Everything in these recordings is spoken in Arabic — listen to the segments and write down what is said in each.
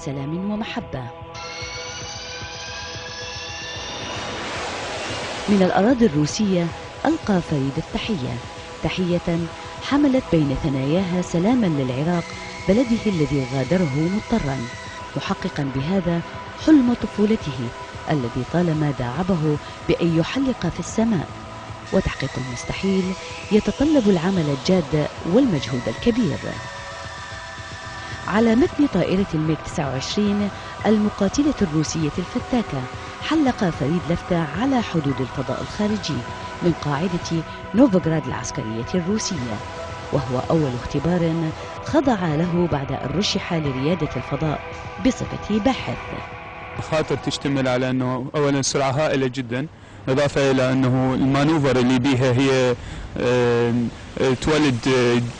سلام ومحبة. من الأراضي الروسية ألقى فريد التحية، تحية حملت بين ثناياها سلاما للعراق بلده الذي غادره مضطرا، محققا بهذا حلم طفولته الذي طالما داعبه بأن يحلق في السماء. وتحقيق المستحيل يتطلب العمل الجاد والمجهود الكبير. على متن طائرة الميغ 29 المقاتلة الروسية الفتاكة حلق فريد لفتة على حدود الفضاء الخارجي من قاعدة نوفوغراد العسكرية الروسية، وهو أول اختبار خضع له بعد أن رشح لريادة الفضاء بصفة باحث. الخاطر تشتمل على أنه أولا سرعة هائلة جدا، إضافة إلى أنه المانوفر اللي بيها هي تولد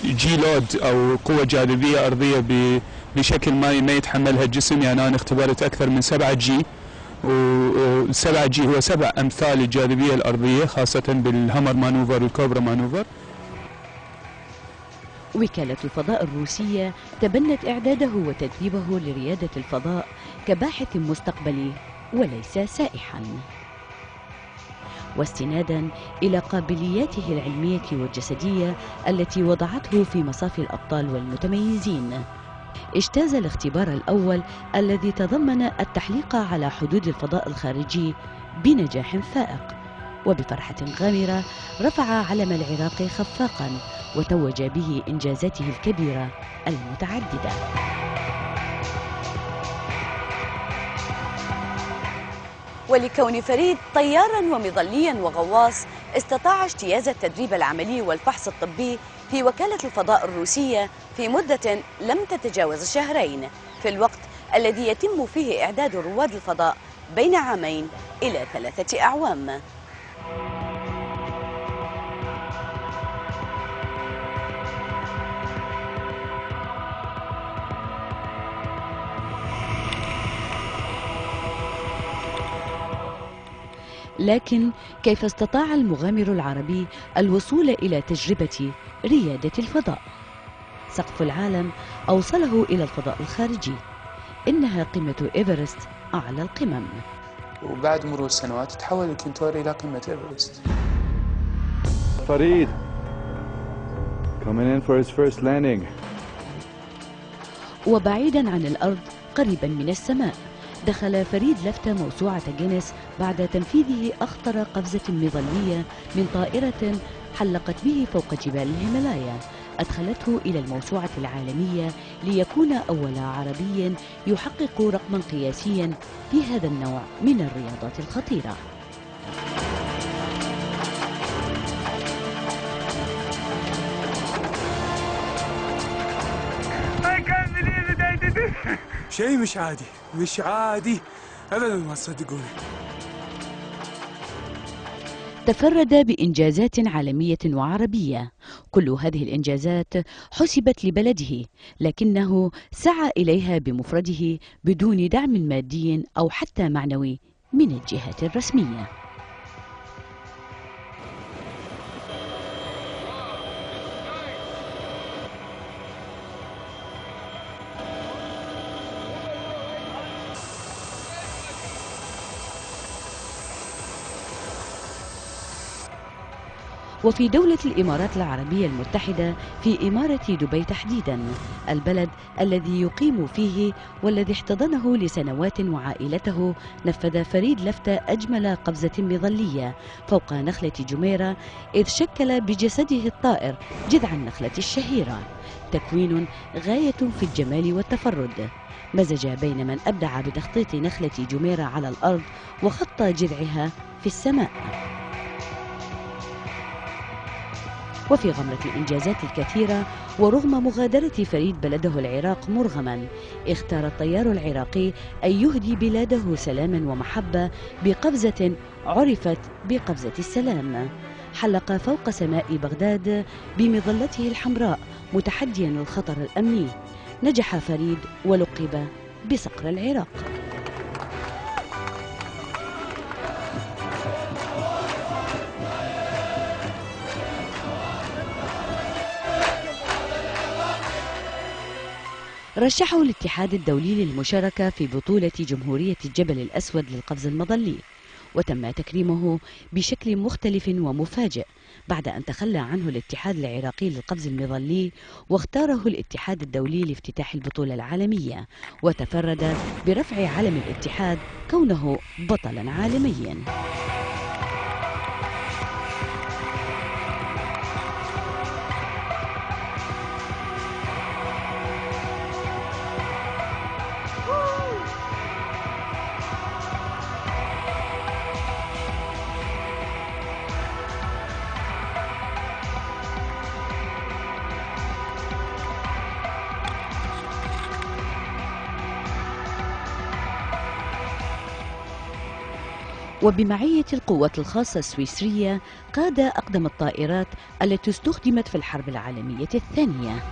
جي لود أو قوة جاذبية أرضية بشكل ما يتحملها الجسم. يعني أنا اختبرت أكثر من 7 جي، و7 جي هو 7 أمثال الجاذبية الأرضية، خاصة بالهامر مانوفر والكوبرا مانوفر. وكالة الفضاء الروسية تبنت إعداده وتدريبه لريادة الفضاء كباحث مستقبلي وليس سائحا. واستنادا إلى قابلياته العلمية والجسدية التي وضعته في مصاف الأبطال والمتميزين، اجتاز الاختبار الأول الذي تضمن التحليق على حدود الفضاء الخارجي بنجاح فائق، وبفرحة غامرة رفع علم العراق خفاقا وتوج به إنجازاته الكبيرة المتعددة. ولكون فريد طيارا ومظليا وغواص، استطاع اجتياز التدريب العملي والفحص الطبي في وكالة الفضاء الروسية في مدة لم تتجاوز شهرين، في الوقت الذي يتم فيه إعداد رواد الفضاء بين 2 إلى 3 أعوام. لكن كيف استطاع المغامر العربي الوصول إلى تجربة ريادة الفضاء؟ سقف العالم أوصله إلى الفضاء الخارجي، إنها قمة إيفرست أعلى القمم. وبعد مرور السنوات تحول الكنتور إلى قمة إيفرست. فريد coming in for his first landing. وبعيدا عن الأرض قريبا من السماء، دخل فريد لفتة موسوعة جينيس بعد تنفيذه أخطر قفزة مظلية من طائرة حلقت به فوق جبال الهيمالايا، أدخلته إلى الموسوعة العالمية ليكون أول عربي يحقق رقما قياسيا في هذا النوع من الرياضات الخطيرة. شيء مش عادي أبدا، ما تصدقوني. تفرد بإنجازات عالمية وعربية، كل هذه الإنجازات حسبت لبلده، لكنه سعى إليها بمفرده بدون دعم مادي أو حتى معنوي من الجهات الرسمية. وفي دولة الإمارات العربية المتحدة، في إمارة دبي تحديدا، البلد الذي يقيم فيه والذي احتضنه لسنوات وعائلته، نفذ فريد لفتة أجمل قفزة مظلية فوق نخلة جميرة، إذ شكل بجسده الطائر جذع النخلة الشهيرة، تكوين غاية في الجمال والتفرد، مزج بين من أبدع بتخطيط نخلة جميرة على الأرض وخط جذعها في السماء. وفي غمرة الإنجازات الكثيرة ورغم مغادرة فريد بلده العراق مرغما، اختار الطيار العراقي أن يهدي بلاده سلاما ومحبة بقفزة عرفت بقفزة السلام. حلق فوق سماء بغداد بمظلته الحمراء متحديا الخطر الأمني. نجح فريد ولقب بصقر العراق. رشحه الاتحاد الدولي للمشاركة في بطولة جمهورية الجبل الأسود للقفز المظلي، وتم تكريمه بشكل مختلف ومفاجئ بعد أن تخلى عنه الاتحاد العراقي للقفز المظلي واختاره الاتحاد الدولي لافتتاح البطولة العالمية، وتفرد برفع علم الاتحاد كونه بطلا عالميا. وبمعية القوات الخاصة السويسرية قاد أقدم الطائرات التي استخدمت في الحرب العالمية الثانية.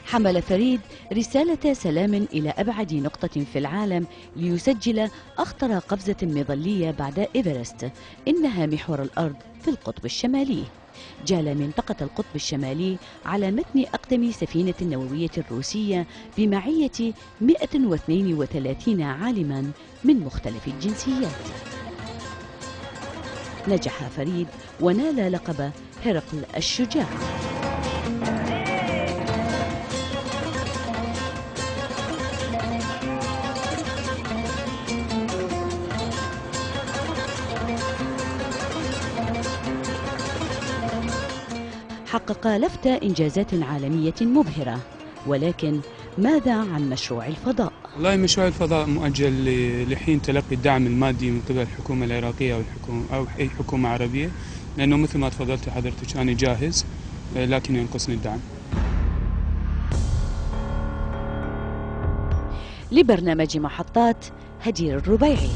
حمل فريد رسالة سلام إلى أبعد نقطة في العالم ليسجل أخطر قفزة مظلية بعد إيفرست، إنها محور الأرض في القطب الشمالي. جال منطقة القطب الشمالي على متن أقدم سفينة نووية روسية بمعية 132 عالما من مختلف الجنسيات. نجح فريد ونال لقب هرقل الشجاع. حقق لفتة إنجازات عالمية مبهرة، ولكن ماذا عن مشروع الفضاء؟ والله مشروع الفضاء مؤجل لحين تلقي الدعم المادي من قبل الحكومة العراقية أو أي حكومة عربية، لأنه مثل ما تفضلت حضرتك أنا جاهز لكن ينقصني الدعم. لبرنامج محطات، هدير الربيعي.